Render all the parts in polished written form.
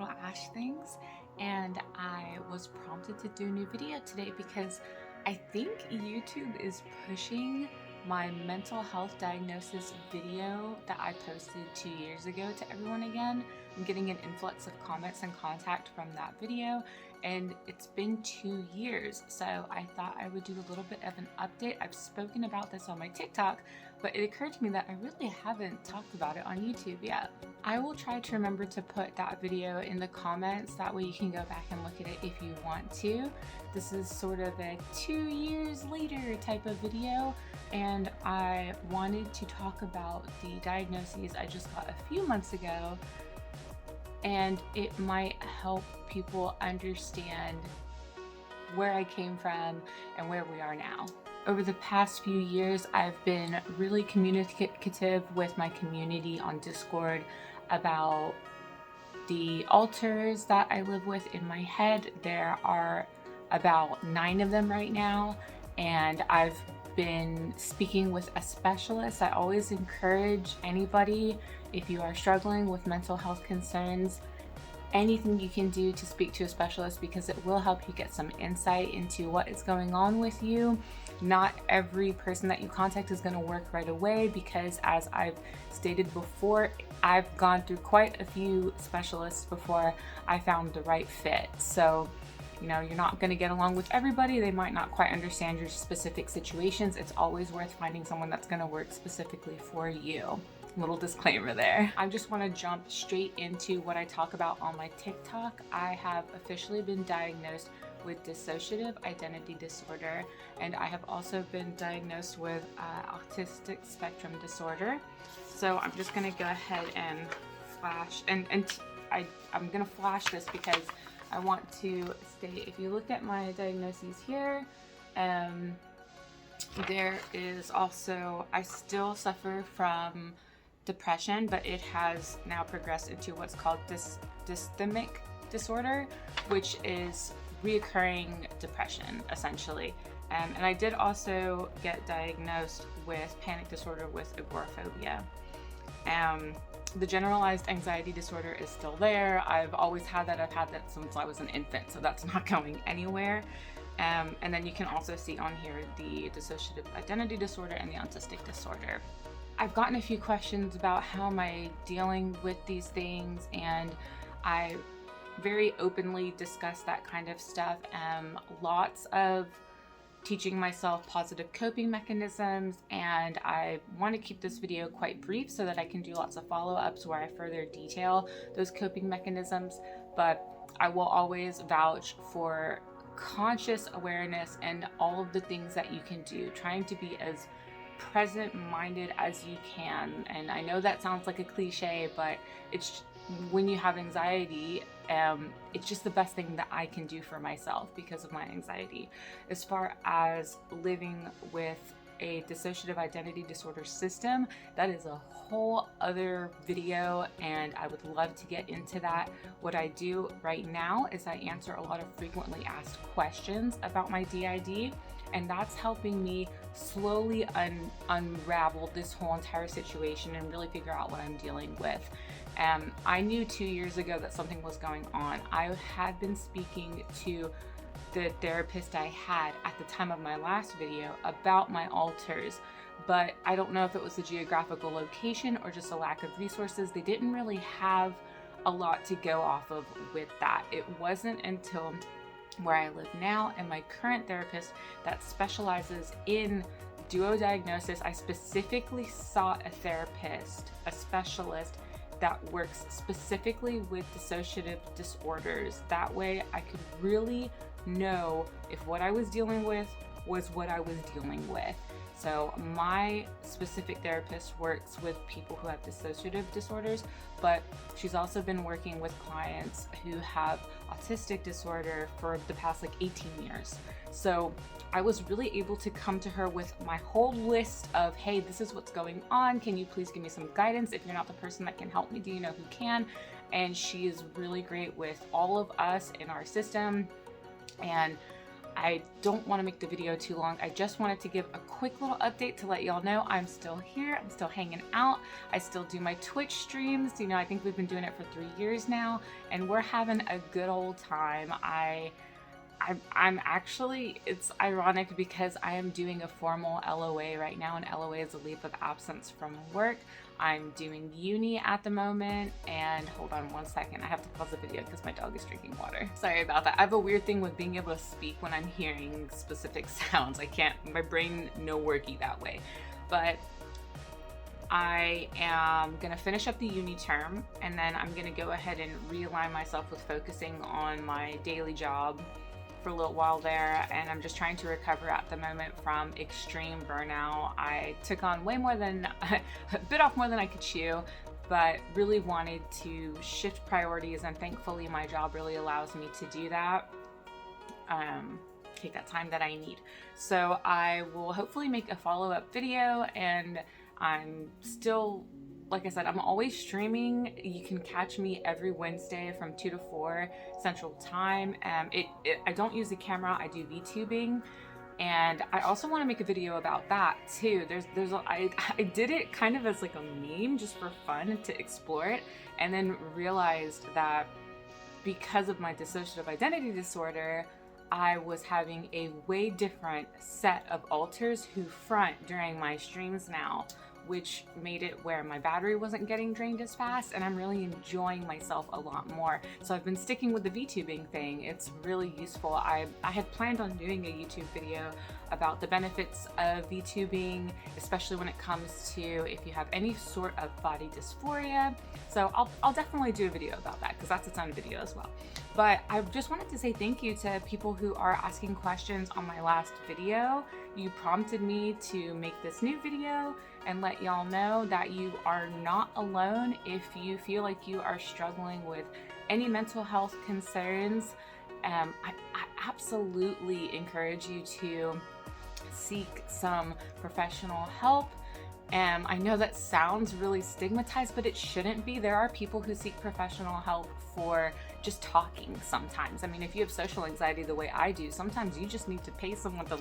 LittleAshThings, and I was prompted to do a new video today because I think YouTube is pushing my mental health diagnosis video that I posted 2 years ago to everyone again. I'm getting an influx of comments and contact from that video, and it's been 2 years, so I thought I would do a little bit of an update. I've spoken about this on my TikTok, but it occurred to me that I really haven't talked about it on YouTube yet. I will try to remember to put that video in the comments, that way you can go back and look at it if you want to. This is sort of a 2 years later type of video, and I wanted to talk about the diagnoses I just got a few months ago, and it might help people understand where I came from and where we are now. Over the past few years, I've been really communicative with my community on Discord about the alters that I live with in my head. There are about 9 of them right now, and I've been speaking with a specialist. I always encourage anybody, if you are struggling with mental health concerns, anything you can do to speak to a specialist, because it will help you get some insight into what is going on with you. Not every person that you contact is going to work right away, because as I've stated before, I've gone through quite a few specialists before I found the right fit. So, you're not going to get along with everybody. They might not quite understand your specific situations. It's always worth finding someone that's going to work specifically for you. Little disclaimer there. I just want to jump straight into what I talk about on my TikTok. I have officially been diagnosed with dissociative identity disorder, and I have also been diagnosed with autistic spectrum disorder. So I'm just going to go ahead and flash, and I'm going to flash this because I want to state, if you look at my diagnoses here, there is also, I still suffer from depression, but it has now progressed into what's called Dysthymic Disorder, which is reoccurring depression, essentially. And I did also get diagnosed with panic disorder with agoraphobia. The generalized anxiety disorder is still there. I've always had that. I've had that since I was an infant, so that's not going anywhere. And then you can also see on here the dissociative identity disorder and the autistic disorder. I've gotten a few questions about how am I dealing with these things, and I very openly discuss that kind of stuff. Lots of teaching myself positive coping mechanisms, and I want to keep this video quite brief so that I can do lots of follow-ups where I further detail those coping mechanisms, but I will always vouch for conscious awareness and all of the things that you can do, trying to be as present-minded as you can. And I know that sounds like a cliche, but it's when you have anxiety, it's just the best thing that I can do for myself because of my anxiety. As far as living with a dissociative identity disorder system, that is a whole other video, and I would love to get into that. What I do right now is I answer a lot of frequently asked questions about my DID, and that's helping me slowly unravel this whole entire situation and really figure out what I'm dealing with. I knew 2 years ago that something was going on. I had been speaking to the therapist I had at the time of my last video about my alters, but I don't know if it was the geographical location or just a lack of resources. They didn't really have a lot to go off of with that. It wasn't until where I live now and my current therapist that specializes in duo diagnosis, I specifically sought a therapist, a specialist that works specifically with dissociative disorders. That way I could really know if what I was dealing with was what I was dealing with. So my specific therapist works with people who have dissociative disorders, but she's also been working with clients who have autistic disorder for the past 18 years. So I was really able to come to her with my whole list of, hey, this is what's going on. Can you please give me some guidance? If you're not the person that can help me, do you know who can? And she is really great with all of us in our system. And I don't want to make the video too long. I just wanted to give a quick little update to let y'all know I'm still here. I'm still hanging out. I still do my Twitch streams. You know, I think we've been doing it for 3 years now, and we're having a good old time. I'm actually, it's ironic because I am doing a formal LOA right now, and LOA is a leave of absence from work. I'm doing uni at the moment, and hold on one second, I have to pause the video because my dog is drinking water. Sorry about that. I have a weird thing with being able to speak when I'm hearing specific sounds. I can't, my brain no worky that way. But I am gonna finish up the uni term, and then I'm gonna go ahead and realign myself with focusing on my daily job for a little while there, and I'm just trying to recover at the moment from extreme burnout. I took on way more than, bit off more than I could chew, but really wanted to shift priorities, and thankfully my job really allows me to do that. Take that time that I need. So I will hopefully make a follow-up video, and I'm still, like I said, I'm always streaming. You can catch me every Wednesday from 2 to 4 Central Time. I don't use the camera, I do VTubing. And I also want to make a video about that too. I did it kind of as like a meme just for fun to explore it, and then realized that because of my dissociative identity disorder, I was having a way different set of alters who front during my streams now, which made it where my battery wasn't getting drained as fast, and I'm really enjoying myself a lot more. So I've been sticking with the VTubing thing. It's really useful. I had planned on doing a YouTube video about the benefits of VTubing, especially when it comes to if you have any sort of body dysphoria. So I'll definitely do a video about that, because that's its own video as well. But I just wanted to say thank you to people who are asking questions on my last video. You prompted me to make this new video and let y'all know that you are not alone if you feel like you are struggling with any mental health concerns. I absolutely encourage you to seek some professional help. I know that sounds really stigmatized, but it shouldn't be. There are people who seek professional help for just talking sometimes. I mean, if you have social anxiety the way I do, sometimes you just need to pay someone to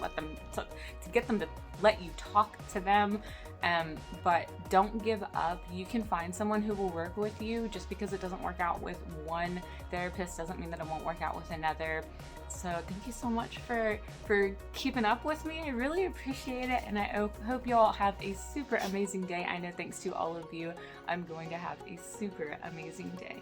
get them to let you talk to them. But don't give up. You can find someone who will work with you. Just because it doesn't work out with one therapist doesn't mean that it won't work out with another. So thank you so much for keeping up with me. I really appreciate it, and I hope you all have a super amazing day. I know thanks to all of you, I'm going to have a super amazing day.